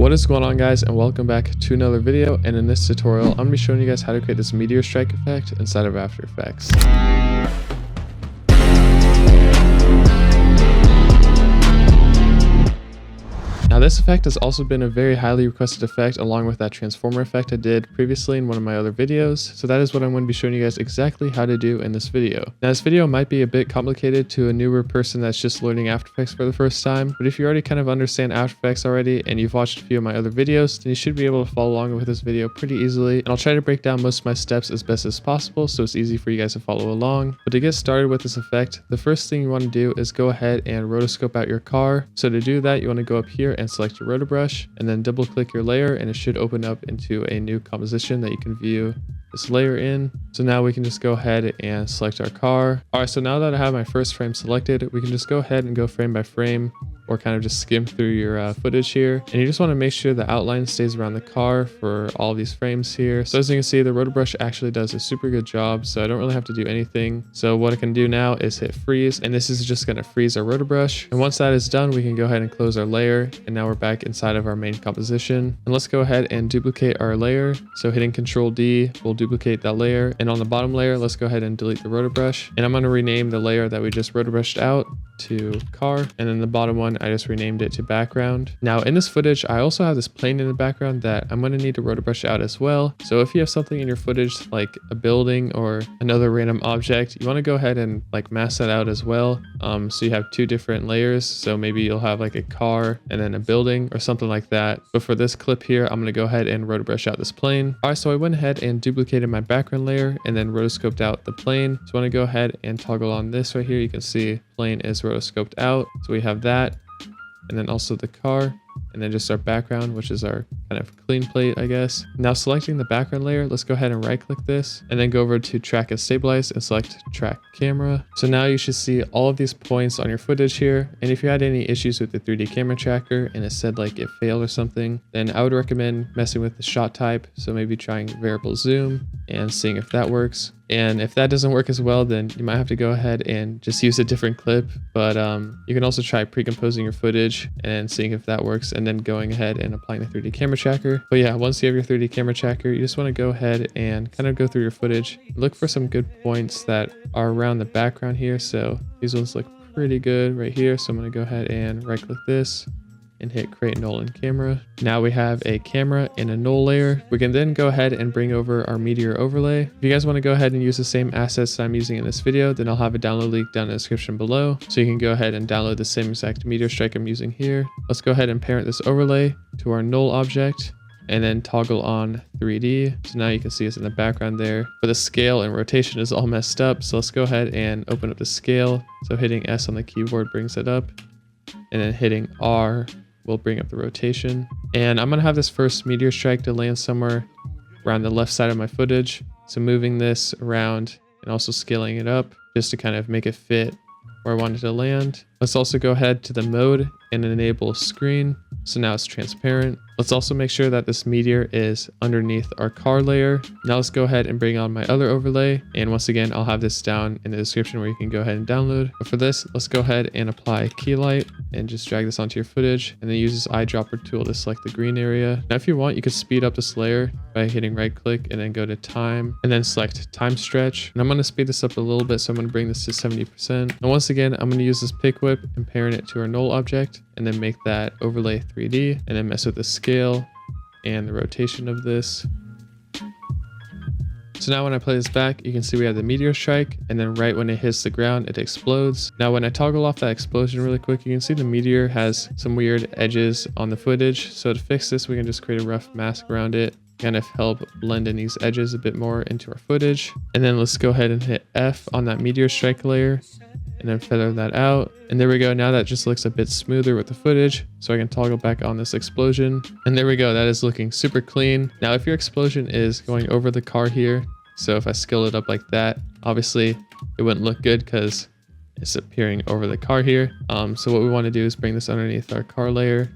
What is going on, guys, and welcome back to another video. And in this tutorial I'm going to be showing you guys how to create this meteor strike effect inside of After Effects. Now this effect has also been a very highly requested effect along with that transformer effect I did previously in one of my other videos. So that is what I'm going to be showing you guys exactly how to do in this video. Now this video might be a bit complicated to a newer person that's just learning After Effects for the first time, but if you already kind of understand After Effects already and you've watched a few of my other videos, then you should be able to follow along with this video pretty easily. And I'll try to break down most of my steps as best as possible so it's easy for you guys to follow along. But to get started with this effect, the first thing you want to do is go ahead and rotoscope out your car. So to do that, you want to go up here and select your rotor brush and then double click your layer, and it should open up into a new composition that you can view this layer in. So now we can just go ahead and select our car. All right, so now that I have my first frame selected, we can just go ahead and go frame by frame or kind of just skim through your footage here. And you just want to make sure the outline stays around the car for all these frames here. So as you can see, the rotor brush actually does a super good job, so I don't really have to do anything. So what I can do now is hit freeze, and this is just going to freeze our rotor brush. And once that is done, we can go ahead and close our layer, and now we're back inside of our main composition. And let's go ahead and duplicate our layer. So hitting Control D will duplicate that layer, and on the bottom layer, let's go ahead and delete the rotor brush. And I'm going to rename the layer that we just rotor brushed out to car, and then the bottom one I just renamed it to background. Now in this footage I also have this plane in the background that I'm going to need to rotor brush out as well. So if you have something in your footage like a building or another random object, you want to go ahead and like mask that out as well. So you have two different layers, so maybe you'll have like a car and then a building or something like that. But for this clip here, I'm going to go ahead and rotor brush out this plane. All right, so I went ahead and duplicated my background layer and then rotoscoped out the plane. So I want to go ahead and toggle on this right here. You can see plane is rotoscoped out, so we have that, and then also the car, and then just our background, which is our kind of clean plate, I guess. Now selecting the background layer, let's go ahead and right click this and then go over to track and stabilize and select track camera. So now you should see all of these points on your footage here. And if you had any issues with the 3D camera tracker and it said like it failed or something, then I would recommend messing with the shot type. So maybe trying variable zoom and seeing if that works. And if that doesn't work as well, then you might have to go ahead and just use a different clip. But you can also try pre-composing your footage and seeing if that works, and then going ahead and applying the 3D camera tracker. But yeah, once you have your 3D camera tracker, you just want to go ahead and kind of go through your footage. Look for some good points that are around the background here. So these ones look pretty good right here. So I'm going to go ahead and right click this and hit create null in camera. Now we have a camera and a null layer. We can then go ahead and bring over our meteor overlay. If you guys want to go ahead and use the same assets that I'm using in this video, then I'll have a download link down in the description below. So you can go ahead and download the same exact meteor strike I'm using here. Let's go ahead and parent this overlay to our null object and then toggle on 3D. So now you can see us in the background there. But the scale and rotation is all messed up. So let's go ahead and open up the scale. So hitting S on the keyboard brings it up, and then hitting R will bring up the rotation. And I'm gonna have this first meteor strike to land somewhere around the left side of my footage. So moving this around and also scaling it up just to kind of make it fit where I want it to land. Let's also go ahead to the mode and enable screen. So now it's transparent. Let's also make sure that this meteor is underneath our car layer. Now let's go ahead and bring on my other overlay. And once again, I'll have this down in the description where you can go ahead and download. But for this, let's go ahead and apply key light and just drag this onto your footage, and then use this eyedropper tool to select the green area. Now, if you want, you could speed up this layer by hitting right click and then go to time and then select time stretch. And I'm going to speed this up a little bit. So I'm going to bring this to 70%. And once again, I'm going to use this pick whip and parent it to our null object and then make that overlay 3D and then mess with the scale and the rotation of this. So now when I play this back, you can see we have the meteor strike, and then right when it hits the ground, it explodes. Now when I toggle off that explosion really quick, you can see the meteor has some weird edges on the footage. So to fix this, we can just create a rough mask around it, kind of help blend in these edges a bit more into our footage. And then let's go ahead and hit F on that meteor strike layer and then feather that out. And there we go. Now that just looks a bit smoother with the footage. So I can toggle back on this explosion. And there we go. That is looking super clean. Now, if your explosion is going over the car here, so if I scale it up like that, obviously it wouldn't look good because it's appearing over the car here. So what we want to do is bring this underneath our car layer,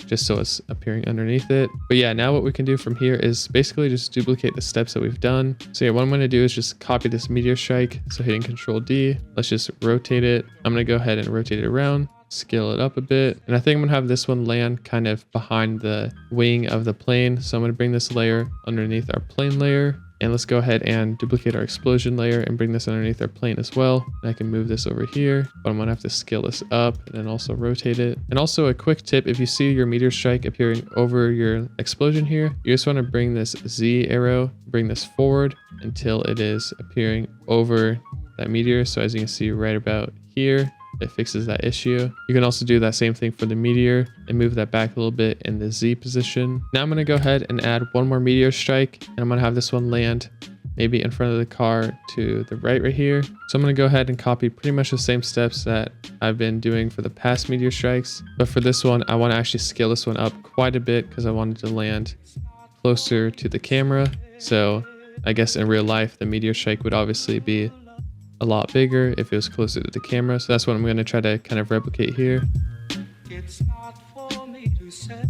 just so it's appearing underneath it. But yeah, now what we can do from here is basically just duplicate the steps that we've done. So yeah, what I'm going to do is just copy this meteor strike. So hitting Control D, let's just rotate it. I'm going to go ahead and rotate it around. scale it up a bit. And I think I'm gonna have this one land kind of behind the wing of the plane. So I'm gonna bring this layer underneath our plane layer. And let's go ahead and duplicate our explosion layer and bring this underneath our plane as well. And I can move this over here, but I'm gonna have to scale this up and then also rotate it. And also a quick tip, if you see your meteor strike appearing over your explosion here, you just wanna bring this Z arrow, bring this forward until it is appearing over that meteor. So as you can see right about here, it fixes that issue. You can also do that same thing for the meteor and move that back a little bit in the Z position. Now I'm going to go ahead and add one more meteor strike, and I'm going to have this one land maybe in front of the car to the right here. So I'm going to go ahead and copy pretty much the same steps that I've been doing for the past meteor strikes. But for this one, I want to actually scale this one up quite a bit because I wanted to land closer to the camera. So I guess in real life, the meteor strike would obviously be a lot bigger if it was closer to the camera. So that's what I'm going to try to kind of replicate here. It's not for me to say.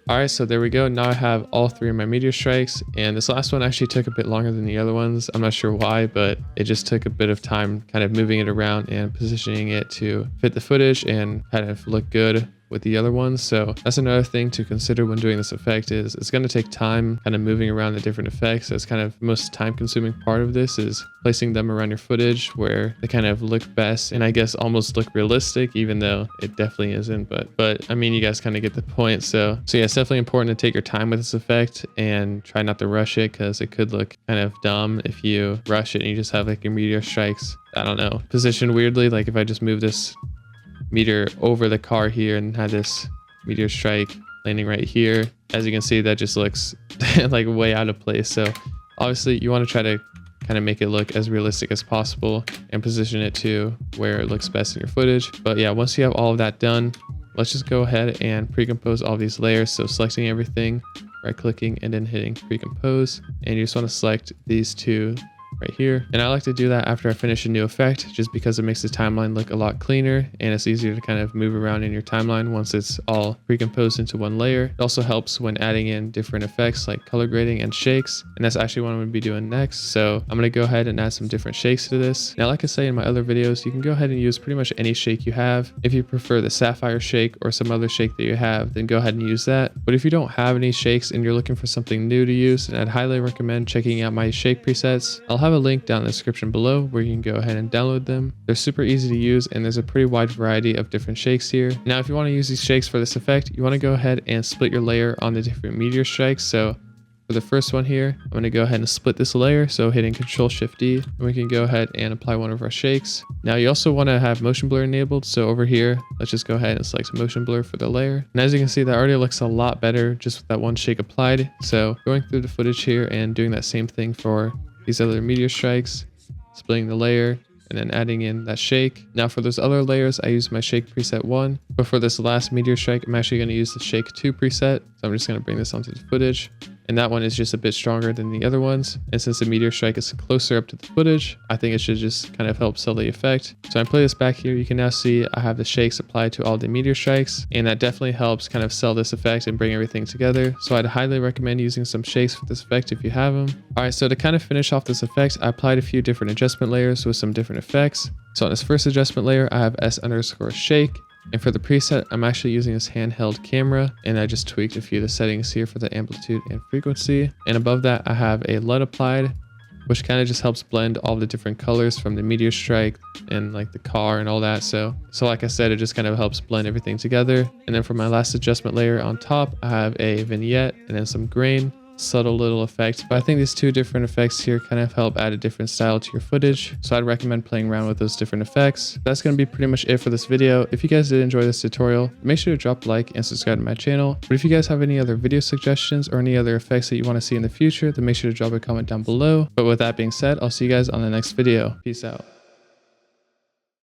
All right, so there we go. Now I have all three of my meteor strikes, and this last one actually took a bit longer than the other ones. I'm not sure why, but it just took a bit of time kind of moving it around and positioning it to fit the footage and kind of look good with the other ones. So that's another thing to consider when doing this effect, is it's going to take time kind of moving around the different effects. That's kind of the most time consuming part of this, is placing them around your footage where they kind of look best and I guess almost look realistic, even though it definitely isn't. But I mean, you guys kind of get the point. So yeah, it's definitely important to take your time with this effect and try not to rush it, because it could look kind of dumb if you rush it and you just have like your meteor strikes, I don't know, positioned weirdly. Like if I just move this meteor over the car here and had this meteor strike landing right here, as you can see, that just looks like way out of place. So obviously you want to try to kind of make it look as realistic as possible and position it to where it looks best in your footage. But yeah, once you have all of that done, let's just go ahead and pre-compose all these layers. So selecting everything, right clicking, and then hitting pre-compose, and you just want to select these two right here. And I like to do that after I finish a new effect, just because it makes the timeline look a lot cleaner and it's easier to kind of move around in your timeline once it's all pre-composed into one layer. It also helps when adding in different effects like color grading and shakes, and that's actually what I'm going to be doing next. So I'm going to go ahead and add some different shakes to this. Now, like I say in my other videos, you can go ahead and use pretty much any shake you have. If you prefer the sapphire shake or some other shake that you have, then go ahead and use that. But if you don't have any shakes and you're looking for something new to use, then I'd highly recommend checking out my shake presets. I'll have a link down in the description below where you can go ahead and download them. They're super easy to use, and there's a pretty wide variety of different shakes here. Now, if you want to use these shakes for this effect, you want to go ahead and split your layer on the different meteor strikes. So for the first one here, I'm going to go ahead and split this layer. So hitting Control-Shift-D, and we can go ahead and apply one of our shakes. Now you also want to have motion blur enabled. So over here, let's just go ahead and select motion blur for the layer. And as you can see, that already looks a lot better just with that one shake applied. So going through the footage here and doing that same thing for these other meteor strikes, splitting the layer, and then adding in that shake. Now for those other layers, I use my shake preset 1, but for this last meteor strike, I'm actually going to use the shake 2 preset. So I'm just going to bring this onto the footage, and that one is just a bit stronger than the other ones. And since the meteor strike is closer up to the footage, I think it should just kind of help sell the effect. So I play this back here, you can now see I have the shakes applied to all the meteor strikes, and that definitely helps kind of sell this effect and bring everything together. So I'd highly recommend using some shakes for this effect if you have them. Alright, so to kind of finish off this effect, I applied a few different adjustment layers with some different effects. So on this first adjustment layer, I have S_shake. And for the preset, I'm actually using this handheld camera, and I just tweaked a few of the settings here for the amplitude and frequency. And above that, I have a LUT applied, which kind of just helps blend all the different colors from the meteor strike and like the car and all that. So like I said, it just kind of helps blend everything together. And then for my last adjustment layer on top, I have a vignette and then some grain. Subtle little effect, but I think these two different effects here kind of help add a different style to your footage, so I'd recommend playing around with those different effects. That's going to be pretty much it for this video. If you guys did enjoy this tutorial, make sure to drop a like and subscribe to my channel. But if you guys have any other video suggestions or any other effects that you want to see in the future, then make sure to drop a comment down below. But with that being said, I'll see you guys on the next video. Peace out.